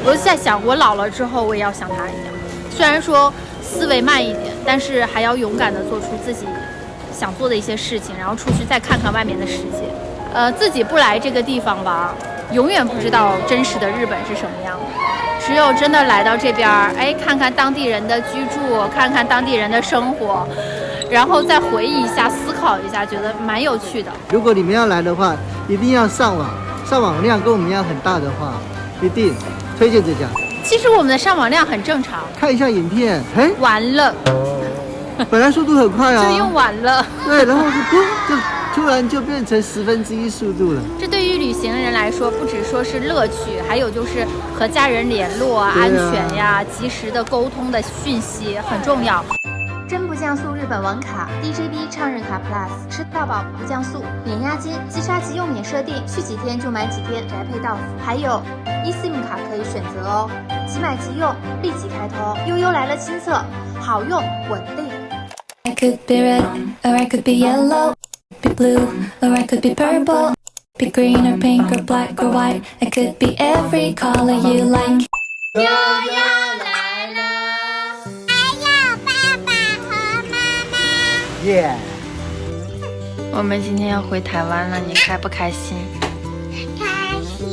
我就在想，我老了之后我也要像他一样，虽然说思维慢一点，但是还要勇敢地做出自己想做的一些事情，然后出去再看看外面的世界。自己不来这个地方吧，永远不知道真实的日本是什么样的。只有真的来到这边，哎，看看当地人的居住，看看当地人的生活，然后再回忆一下、思考一下，觉得蛮有趣的。如果你们要来的话，一定要上网量跟我们一样很大的话，一定推荐这家。其实我们的上网量很正常，看一下影片，哎，完了，本来速度很快啊，就用完了。对，然后就突然就变成1/10速度了。这对于旅行的人来说，不只说是乐趣，还有就是和家人联络啊、安全呀、及时的沟通的讯息很重要。真不降速日本网卡 DJB 畅日卡 Plus 吃到饱不降速，免押金，击杀机用免设定，续几天就买几天，宅配到付。还有 eSIM 卡可以选择哦，即买即用，立即开通。悠悠来了亲测，好用稳定。I could be red, or I could be yellow, be blue, or I could be purple, be green or pink or black or white. I could be every color you like. 悠悠来了，还有爸爸和妈妈。耶！我们今天要回台湾了，你开不开心？开心，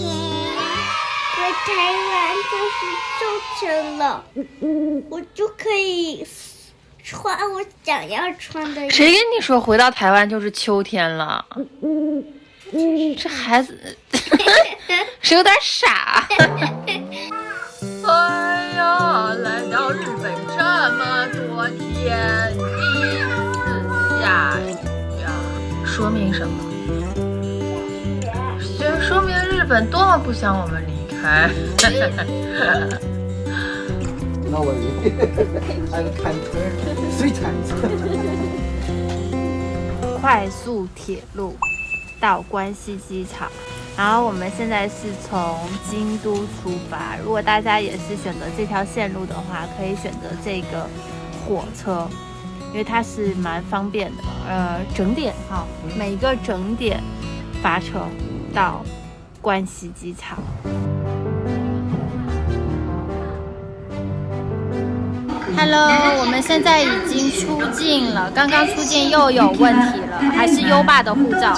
回台湾就是收成了，我就可以穿我想要穿的衣服。谁跟你说回到台湾就是秋天了？这孩子是有点傻。哎呀，来到日本这么多天，第一次下雨啊，说明什么？说明日本多么不想我们离开。那我还有看水产。快速铁路到关西机场，然后我们现在是从京都出发。如果大家也是选择这条线路的话，可以选择这个火车，因为它是蛮方便的。整点哈，每个整点发车到关西机场。Hello， 我们现在已经出境了，刚刚出境又有问题了，还是优爸的护照。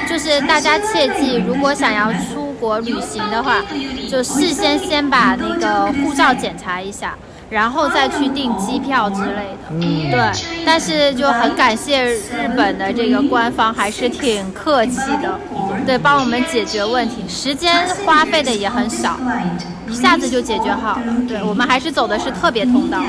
就是大家切记，如果想要出国旅行的话，就事先把那个护照检查一下，然后再去订机票之类的。对，但是就很感谢日本的这个官方还是挺客气的，对，帮我们解决问题，时间花费的也很少。一下子就解决好了，对，我们还是走的是特别通道。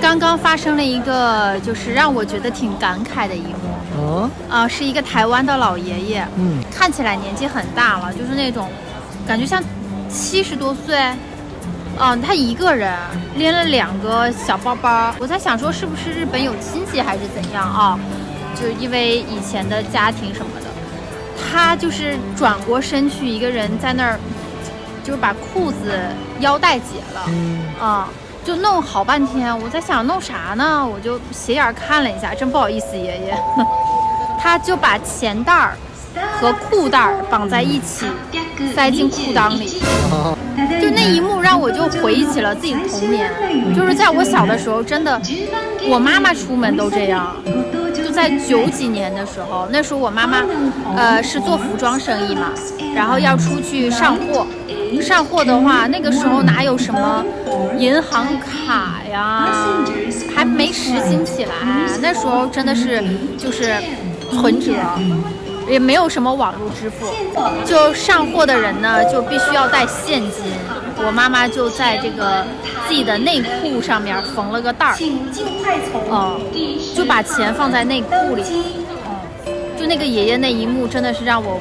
刚刚发生了一个就是让我觉得挺感慨的一幕，是一个台湾的老爷爷，看起来年纪很大了，就是那种感觉像70多岁，他一个人拎了2个小包包，我在想说是不是日本有亲戚还是怎样啊？就因为以前的家庭什么的。他就是转过身去，一个人在那儿，就是把裤子腰带解了，就弄好半天。我在想弄啥呢？我就斜眼看了一下，真不好意思，爷爷。他就把钱袋和裤带绑在一起，塞进裤裆里。就那一幕让我就回忆起了自己的童年，就是在我小的时候，真的，我妈妈出门都这样。在90几年的时候，那时候我妈妈，是做服装生意嘛，然后要出去上货。上货的话，那个时候哪有什么银行卡呀，还没实行起来。那时候真的是就是存折，也没有什么网络支付。就上货的人呢，就必须要带现金。我妈妈就在这个自己的内裤上面缝了个袋儿，就把钱放在内裤里。就那个爷爷那一幕，真的是让我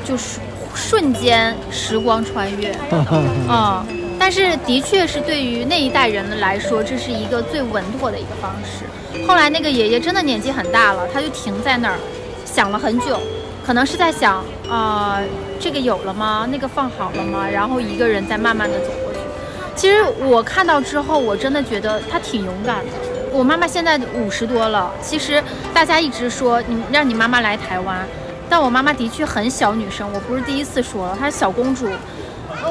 就是瞬间时光穿越。但是的确是对于那一代人来说，这是一个最稳妥的一个方式。后来那个爷爷真的年纪很大了，他就停在那儿，想了很久，可能是在想这个有了吗？那个放好了吗？然后一个人再慢慢的走过去。其实我看到之后，我真的觉得他挺勇敢的。我妈妈现在50多了，其实大家一直说你让你妈妈来台湾，但我妈妈的确很小女生，我不是第一次说了，她是小公主。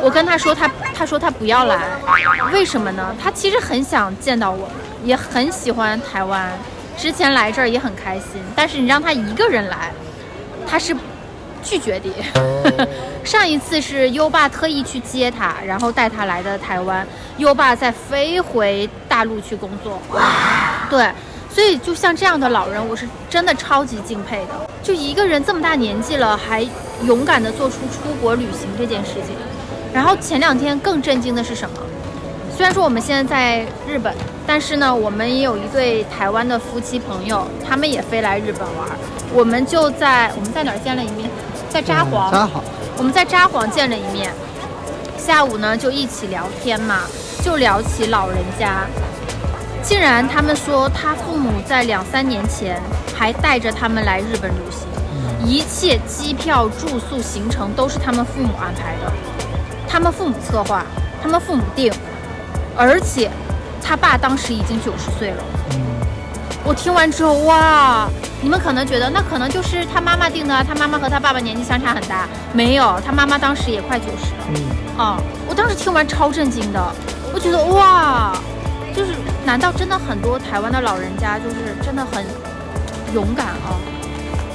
我跟他说他说他不要来，为什么呢？他其实很想见到我，也很喜欢台湾，之前来这儿也很开心，但是你让他一个人来，他是拒绝的。上一次是优爸特意去接他，然后带他来的台湾，优爸再飞回大陆去工作。对，所以就像这样的老人，我是真的超级敬佩的。就一个人这么大年纪了，还勇敢地做出出国旅行这件事情。然后前2天更震惊的是什么？虽然说我们现在在日本，但是呢，我们也有一对台湾的夫妻朋友，他们也飞来日本玩。我们在哪儿见了一面？在札幌。我们在札幌见了一面，下午呢就一起聊天嘛，就聊起老人家。竟然他们说他父母在2、3年前还带着他们来日本旅行，一切机票、住宿、行程都是他们父母安排的，他们父母策划，他们父母定，而且他爸当时已经90岁了。我听完之后，哇！你们可能觉得那可能就是他妈妈定的，他妈妈和他爸爸年纪相差很大，没有，他妈妈当时也快90了。我当时听完超震惊的，我觉得哇，就是难道真的很多台湾的老人家就是真的很勇敢啊，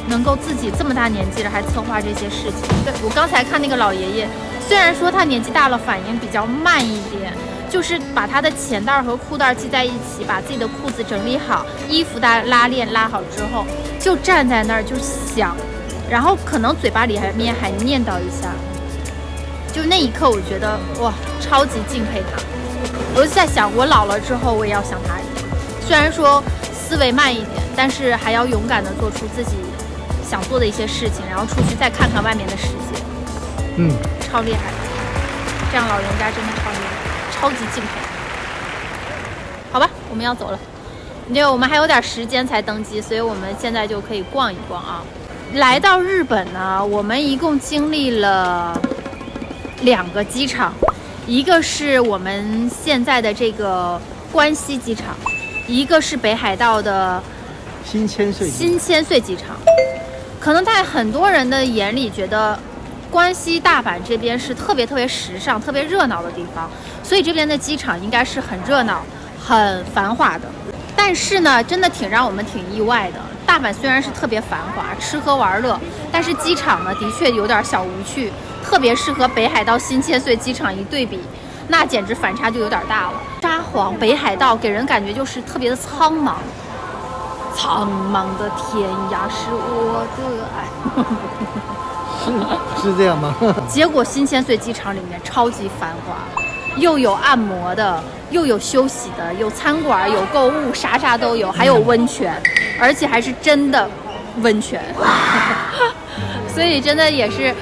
能够自己这么大年纪了还策划这些事情。对，我刚才看那个老爷爷，虽然说他年纪大了，反应比较慢一点。就是把他的钱袋和裤袋系在一起，把自己的裤子整理好，衣服的拉链拉好之后，就站在那儿就想，然后可能嘴巴里还念叨一下。就那一刻，我觉得哇，超级敬佩他。我就在想，我老了之后，我也要像他一样，虽然说思维慢一点，但是还要勇敢地做出自己想做的一些事情，然后出去再看看外面的世界。超厉害，这样老人家真的超厉害。超级敬佩。好吧，我们要走了，因为我们还有点时间才登机，所以我们现在就可以逛一逛啊。来到日本呢，我们一共经历了2个机场，一个是我们现在的这个关西机场，一个是北海道的新千岁机场。可能在很多人的眼里，觉得关西大阪这边是特别时尚、特别热闹的地方，所以这边的机场应该是很热闹、很繁华的。但是呢，真的让我们挺意外的。大阪虽然是特别繁华、吃喝玩乐，但是机场呢，的确有点小无趣，特别是和北海道新千岁机场一对比，那简直反差就有点大了。札幌、北海道给人感觉就是特别的苍茫，苍茫的天涯是我的爱。是这样吗？结果新千岁机场里面超级繁华，又有按摩的，又有休息的，有餐馆，有购物，啥都有，还有温泉，而且还是真的温泉。所以真的也是，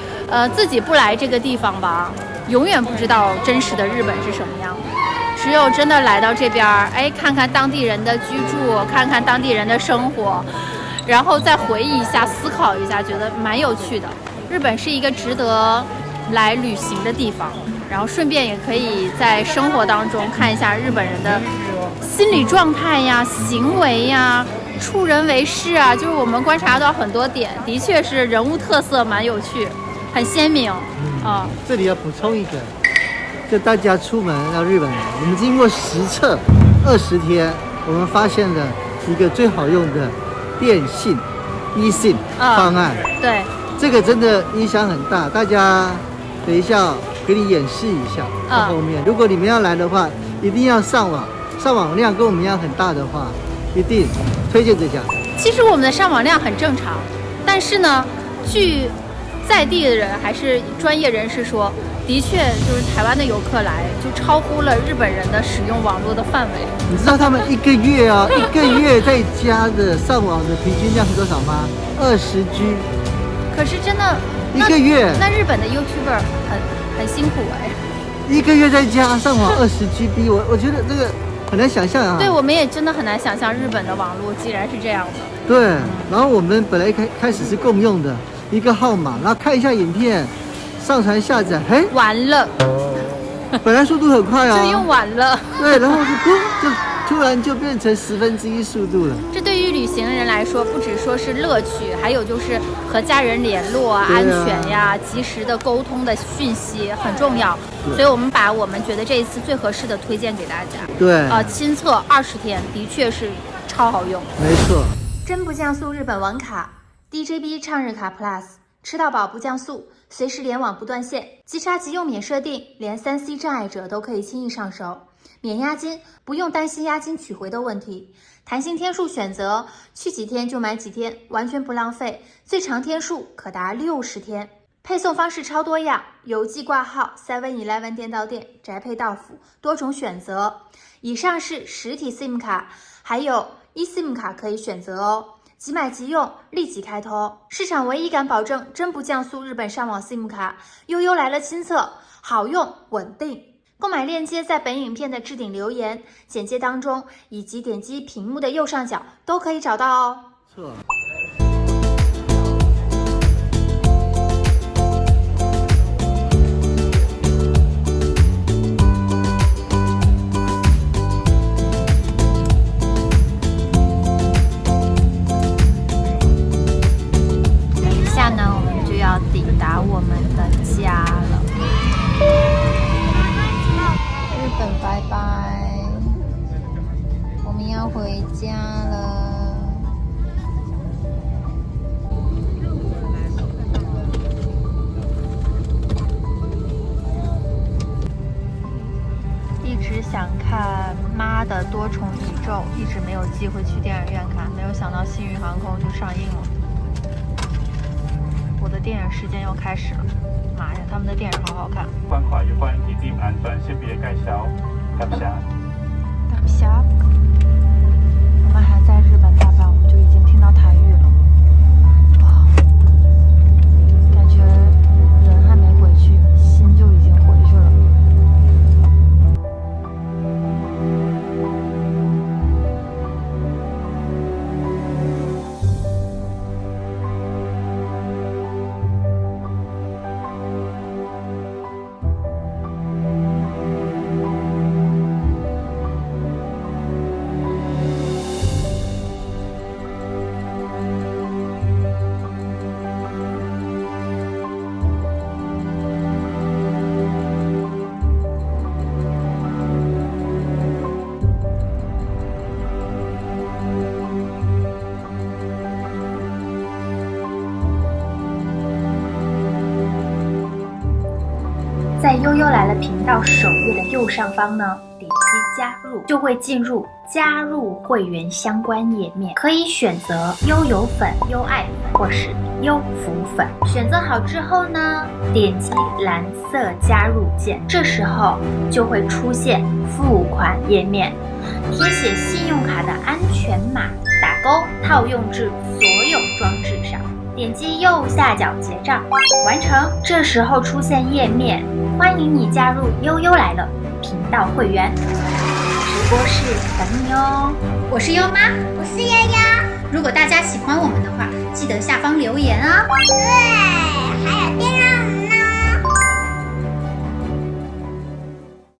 自己不来这个地方吧，永远不知道真实的日本是什么样的。只有真的来到这边，看看当地人的居住，看看当地人的生活，然后再回忆一下，思考一下，觉得蛮有趣的。日本是一个值得来旅行的地方，然后顺便也可以在生活当中看一下日本人的心理状态呀、行为呀、处人为事啊，就是我们观察到很多点，的确是人物特色蛮有趣，很鲜明啊。这里要补充一个，就大家出门到日本，我们经过实测20天，我们发现了一个最好用的电信 eSIM 方案。对。这个真的影响很大，大家等一下给你演示一下。后面如果你们要来的话，一定要上网量跟我们一样很大的话，一定推荐这家。其实我们的上网量很正常，但是呢，据在地的人还是专业人士说，的确就是台湾的游客来就超乎了日本人的使用网络的范围。你知道他们一个月在家的上网的平均量是多少吗？20G。可是真的一个月，那日本的 YouTuber 很辛苦一个月在家上网20GB，我觉得这个很难想象啊。对，我们也真的很难想象日本的网络竟然是这样的。对，然后我们本来开始是共用的一个号码，然后看一下影片，上传下载，完了，本来速度很快啊，就用完了。对，然后就突然就变成1/10速度了。这对于旅行人来说，不只说是乐趣，还有就是和家人联络啊、安全呀、及时的沟通的讯息很重要。所以我们把我们觉得这一次最合适的推荐给大家。对，亲测20天，的确是超好用。没错。真不降速日本网卡 DJB 畅日卡 Plus， 吃到饱不降速，随时联网不断线，即插即用免设定，连3C 障碍者都可以轻易上手。免押金，不用担心押金取回的问题。弹性天数选择，去几天就买几天，完全不浪费。最长天数可达60天。配送方式超多样，邮寄挂号、7-Eleven 店到店、宅配到府，多种选择。以上是实体 SIM 卡，还有eSIM 卡可以选择哦。即买即用，立即开通。市场唯一敢保证真不降速日本上网 SIM 卡，悠悠来了亲测，好用稳定。购买链接在本影片的置顶留言、简介当中，以及点击屏幕的右上角都可以找到哦。错。等一下呢，我们就要抵达我们的家了。日本拜拜，我们要回家了。一直想看《妈的多重宇宙》，一直没有机会去电影院看，没有想到星宇航空就上映了。我的电影时间又开始了。妈呀，他们的电影好好看。關懷有關地點安全識別介紹，感謝。感謝。我们还在日本大阪，我就已经听到台语了。哇，感觉人还没回去，心就已经回去了。在悠悠来了频道首页的右上方呢，点击加入，就会进入加入会员相关页面，可以选择悠游粉、优爱粉或是优福粉。选择好之后呢，点击蓝色加入键，这时候就会出现付款页面，填写信用卡的安全码，打勾套用至所有装置上。点击右下角结账，完成。这时候出现页面，欢迎你加入悠悠来了频道会员，直播室等你哦。我是优妈，我是悠悠。如果大家喜欢我们的话，记得下方留言哦。对，还有订阅。